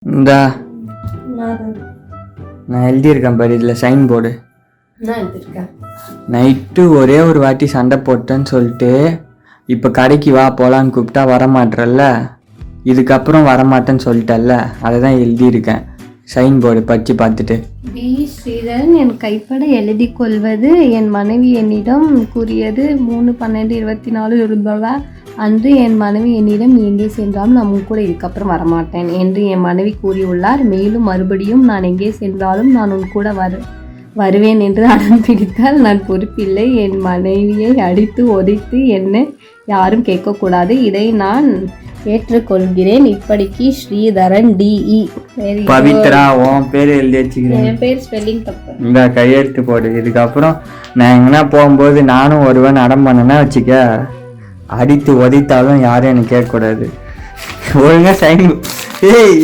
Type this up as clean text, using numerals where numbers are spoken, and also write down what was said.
இந்தா நான் எழுதியிருக்கேன் பாரு, இதில் சைன் போர்டு. நைட்டு ஒரே ஒரு வாட்டி சண்டை போட்டேன்னு சொல்லிட்டு இப்போ கடைக்கு வா போகலான்னு கூப்பிட்டா வரமாட்டேறல்ல, இதுக்கப்புறம் வரமாட்டேன்னு சொல்லிட்டல்ல, அதை தான் எழுதியிருக்கேன் சைன் போர்டு படித்து பார்த்துட்டு. பி ஸ்ரீதரன் என் கைப்பட எழுதி கொள்வது என் மனைவி என்னிடம் கூறியது 3/12/24 ரூபாய் அன்று என் மனைவி என்னிடம் எங்கே சென்றாலும் நான் உன் கூட இதுக்கப்புறம் வரமாட்டேன் என்று என் மனைவி கூறியுள்ளார். மேலும் மறுபடியும் நான் எங்கே சென்றாலும் நான் உன் கூட வருவேன் என்று அடம் பிடித்தால் நான் பொறுப்பில்லை. என் மனைவியை அடித்து உதைத்து என்ன யாரும் கேட்கக்கூடாது. இதை நான் ஏற்றுக்கொள்கிறேன். இப்படிக்கு ஸ்ரீதரன் டிஇ. பவித்ரா உன் பேர் எழுதி வச்சுக்கிறேன். என் பேர் ஸ்பெல்லிங் தப்பு. இந்த கையெழுத்து போடு. இதுக்கப்புறம் நான் எங்கன்னா போகும்போது நானும் ஒருவன் அடம் பண்ணேன்னா வச்சுக்க, அடித்து உதைத்தாலும் யாரும் எனக்கு கேட்கக்கூடாது. ஒழுங்கா சைன். ஏய்